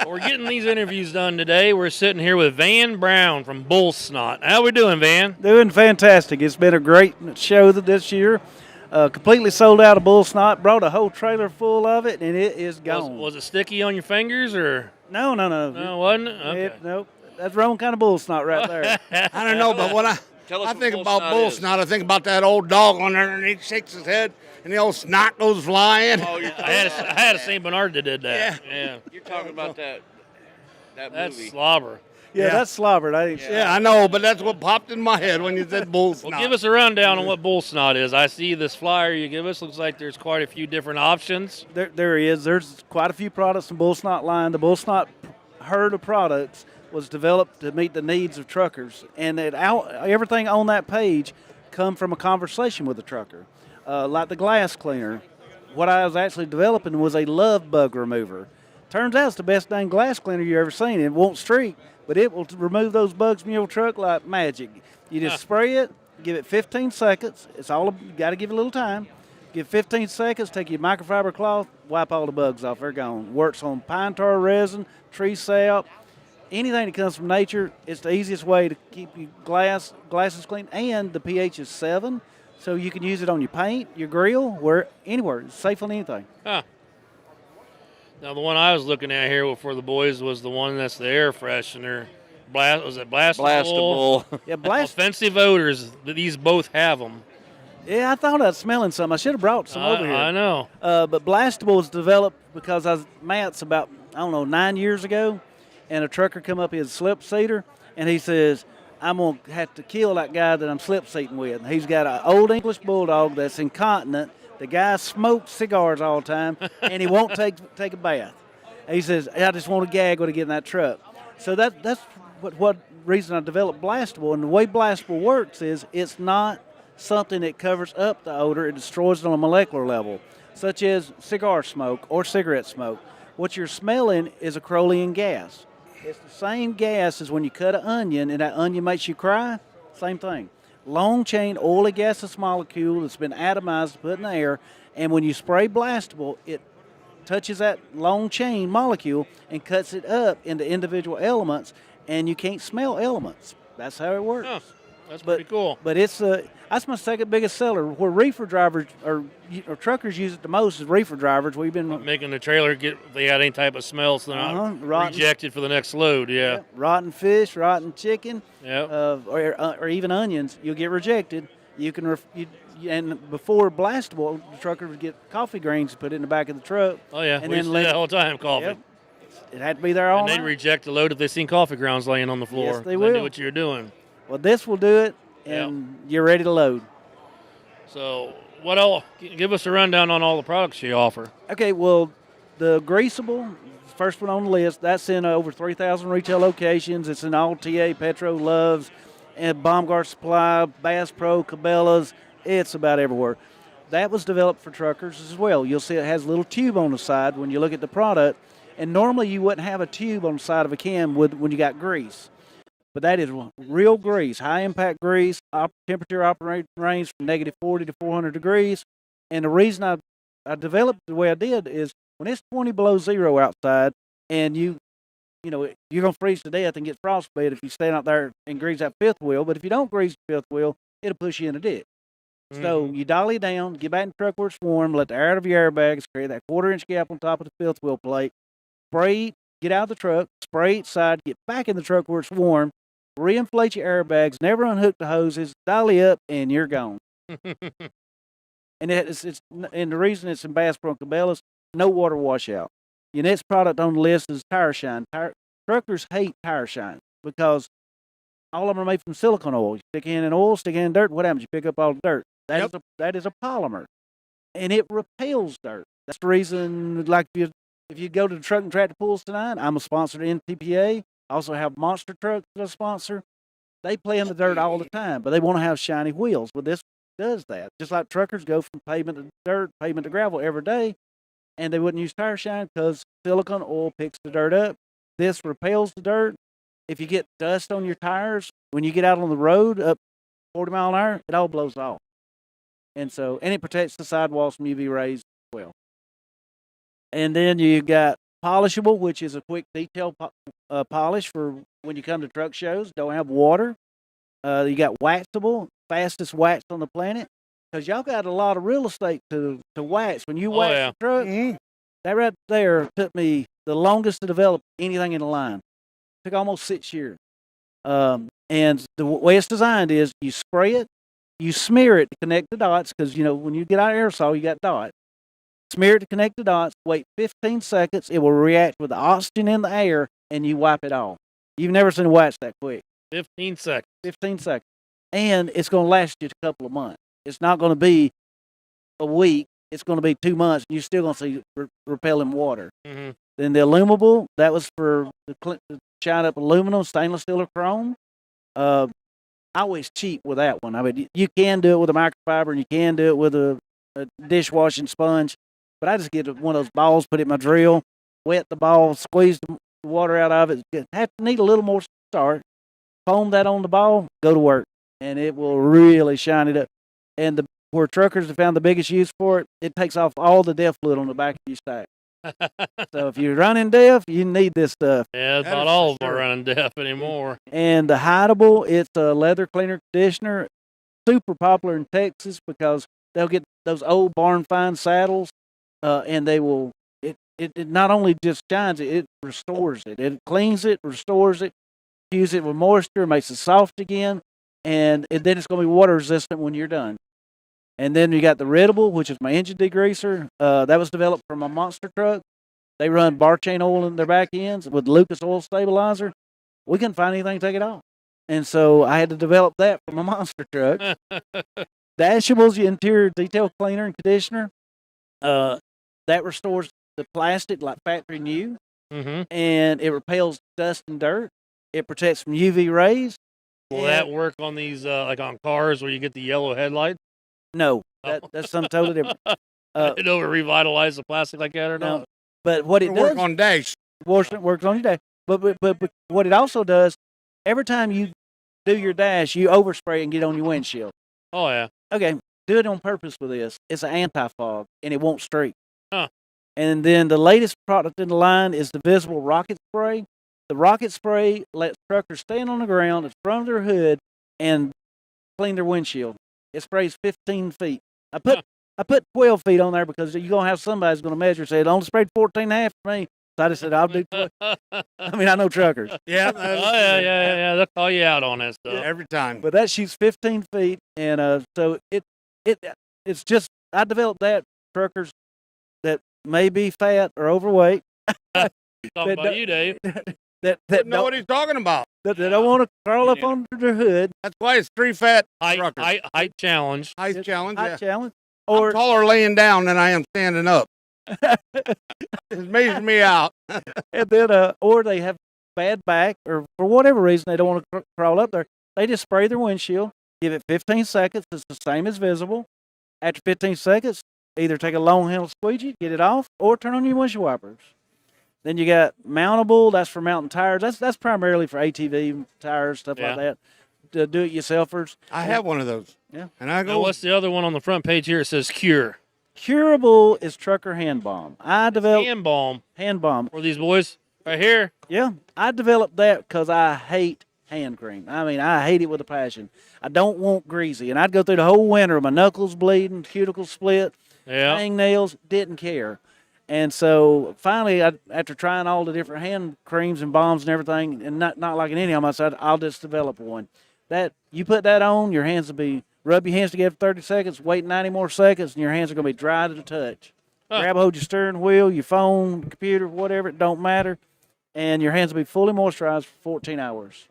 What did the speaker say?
We're getting these interviews done today. We're sitting here with Van Brown from BullSnot. How we doing, Van? Doing fantastic. It's been a great show this year. Completely sold out of BullSnot. Brought a whole trailer full of it, and it is gone. Was it sticky on your fingers, or? No. No, it wasn't? Okay. Nope. That's the wrong kind of BullSnot right there. I don't know, but when I think about BullSnot, I think about that old dog on there, and he shakes his head, and the old snot goes flying. Oh, I had a St. Bernard that did that. Yeah. You're talking about that That's movie. slobber. Yeah, that's slobbered. Yeah, I know, but that's what popped in my head when you said BullSnot. Well, give us a rundown on what BullSnot is. I see this flyer you give us. Looks like there's quite a few different options. There is. There's quite a few products in BullSnot line. The BullSnot herd of products was developed to meet the needs of truckers, and everything on that page come from a conversation with a trucker. Like the glass cleaner, what I was actually developing was a love bug remover. Turns out it's the best dang glass cleaner you ever seen. It won't streak, but it will remove those bugs from your truck like magic. You just spray it, give it 15 seconds. You got to give it a little time. Give 15 seconds, take your microfiber cloth, wipe all the bugs off. They're gone. Works on pine tar resin, tree sap, anything that comes from nature. It's the easiest way to keep your glasses clean, and the pH is 7, so you can use it on your paint, your grill, anywhere. It's safe on anything. Huh. Now, the one I was looking at here for the boys was the one that's the air freshener. Was it Blastable? Blastable. Yeah, Offensive odors. These both have them. Yeah, I thought I was smelling some. I should have brought some over here. I know. But Blastable was developed because I was Matt's about, 9 years ago, and a trucker come up, he had a slip seater, and he says, I'm going to have to kill that guy that I'm slip seating with. And he's got an old English bulldog that's incontinent. The guy smokes cigars all the time, and he won't take a bath. And he says, I just want to gag when I get in that truck. So that's what reason I developed Blastable. And the way Blastable works is it's not something that covers up the odor. It destroys it on a molecular level, such as cigar smoke or cigarette smoke. What you're smelling is acrolein gas. It's the same gas as when you cut an onion and that onion makes you cry. Same thing. Long chain oily gaseous molecule that's been atomized, put in the air, and when you spray Blastable, it touches that long chain molecule and cuts it up into individual elements, and you can't smell elements. That's how it works. Oh, that's pretty cool. But that's my second biggest seller. Where reefer drivers or truckers use it the most is reefer drivers. We've been making the trailer if they got any type of smell, so they're not rejected for the next load. Yeah. Rotten fish, rotten chicken, yeah, or even onions. You'll get rejected. You can and before Blastable, the trucker would get coffee grains put in the back of the truck. Oh yeah, and we used to do that all the time. Coffee. Yep. It had to be there all and night. they'd reject the load if they seen coffee grounds laying on the floor. Yes, they will. They knew what you were doing. Well, this will do it, and you're ready to load. So, what else? Give us a rundown on all the products you offer. Okay, well, the Greasable, first one on the list, that's in over 3,000 retail locations. It's in all TA, Petro, Loves, and Bomgaars Supply, Bass Pro, Cabela's. It's about everywhere. That was developed for truckers as well. You'll see it has a little tube on the side when you look at the product, and normally you wouldn't have a tube on the side of a can when you got grease. But that is real grease, high-impact grease, temperature operating range from -40 to 400 degrees. And the reason I developed the way I did is when it's 20 below zero outside and you're going to freeze to death and get frostbite if you stand out there and grease that fifth wheel. But if you don't grease the fifth wheel, it'll push you in a ditch. Mm-hmm. So you dolly down, get back in the truck where it's warm, let the air out of your airbags, create that 1/4-inch gap on top of the fifth wheel plate, spray, get out of the truck, spray each side, get back in the truck where it's warm, reinflate your airbags, never unhook the hoses, dolly up, and you're gone. And and the reason it's in Bass Pro and Cabela's, no water washout. Your next product on the list is tire shine. Truckers hate tire shine because all of them are made from silicone oil. You stick in oil, stick in dirt, what happens? You pick up all the dirt. That is a polymer, and it repels dirt. That's the reason, like if you go to the Truck and Tractor Pools tonight, I'm a sponsor of NTPA. I also have Monster Trucks as a sponsor. They play in the dirt all the time, but they want to have shiny wheels. Well, this does that. Just like truckers go from pavement to dirt, pavement to gravel every day, and they wouldn't use tire shine because silicone oil picks the dirt up. This repels the dirt. If you get dust on your tires, when you get out on the road up 40 mile an hour, it all blows off. And it protects the sidewalls from UV rays as well. And then you got polishable, which is a quick detail polish for when you come to truck shows. Don't have water. You got waxable, fastest wax on the planet, because y'all got a lot of real estate to wax. When you wax the truck, that right there took me the longest to develop anything in the line. It took almost 6 years. And the way it's designed is you spray it, you smear it to connect the dots, because, when you get out of aerosol, you got dots. Smear it to connect the dots, wait 15 seconds, it will react with the oxygen in the air, and you wipe it off. You've never seen wax that quick. 15 seconds. 15 seconds. And it's going to last you a couple of months. It's not going to be a week. It's going to be 2 months, and you're still going to see repelling water. Mm-hmm. Then the illumable, that was for the shine up aluminum, stainless steel, or chrome. I always cheat with that one. I mean, you can do it with a microfiber, and you can do it with a dishwashing sponge. But I just get one of those balls, put it in my drill, wet the ball, squeeze the water out of it. Need a little more start. Foam that on the ball, go to work, and it will really shine it up. And where truckers have found the biggest use for it, it takes off all the DEF fluid on the back of your stack. So if you're running DEF, you need this stuff. Yeah, not all of them are running DEF anymore. And the hideable, it's a leather cleaner conditioner, super popular in Texas because they'll get those old barn find saddles, and they will. It not only just shines it, it restores it. It cleans it, restores it, fuse it with moisture, makes it soft again, and then it's going to be water resistant when you're done. And then you got the Riddable, which is my engine degreaser. That was developed from a monster truck. They run bar chain oil in their back ends with Lucas oil stabilizer. We couldn't find anything to take it off. And so I had to develop that from a monster truck. Dashable's your interior detail cleaner and conditioner. That restores the plastic like factory new. Mm-hmm. And it repels dust and dirt. It protects from UV rays. Will that work on these, like on cars where you get the yellow headlights? No, that's something totally different. It over revitalize the plastic like that or not? But what it does work on dash. Works on your dash. But what it also does, every time you do your dash, you overspray and get on your windshield. Oh yeah. Okay, do it on purpose with this. It's an anti-fog and it won't streak. Huh. And then the latest product in the line is the visible rocket spray. The rocket spray lets truckers stand on the ground in front of their hood and clean their windshield. It sprays 15 feet. I put 12 feet on there because you're going to have somebody's going to measure and say, it only sprayed 14 and a half for me. So I just said, I'll do 12. I mean, I know truckers. Yeah. Yeah. They'll call you out on that stuff. Yeah, every time. But that shoots 15 feet. And so it's just, I developed that for truckers that may be fat or overweight. Talking about you, Dave. That know what he's talking about. That they don't want to crawl up under their hood. That's why it's 3 fat truckers. Height challenge. Height challenge. Height challenge. Or I'm taller laying down than I am standing up. It's measuring me out. And then, or they have bad back, or for whatever reason they don't want to crawl up there. They just spray their windshield, give it 15 seconds. It's the same as visible. After 15 seconds, either take a long handle squeegee, get it off, or turn on your windshield wipers. Then you got mountable. That's for mounting tires. That's primarily for ATV tires, stuff like that. To do-it-yourselfers. I have one of those. Yeah. And I go. Now, what's the other one on the front page here? It says Cure. Curable is trucker hand balm. I developed hand balm for these boys right here. Yeah, I developed that because I hate hand cream. I mean, I hate it with a passion. I don't want greasy, and I'd go through the whole winter, my knuckles bleeding, cuticles split, hangnails, didn't care. And so finally, after trying all the different hand creams and balms and everything, and not liking any of them, I said, I'll just develop one. That you put that on, your hands will be, rub your hands together for 30 seconds, wait 90 more seconds, and your hands are going to be dry to the touch. Grab hold your steering wheel, your phone, computer, whatever, it don't matter, and your hands will be fully moisturized for 14 hours.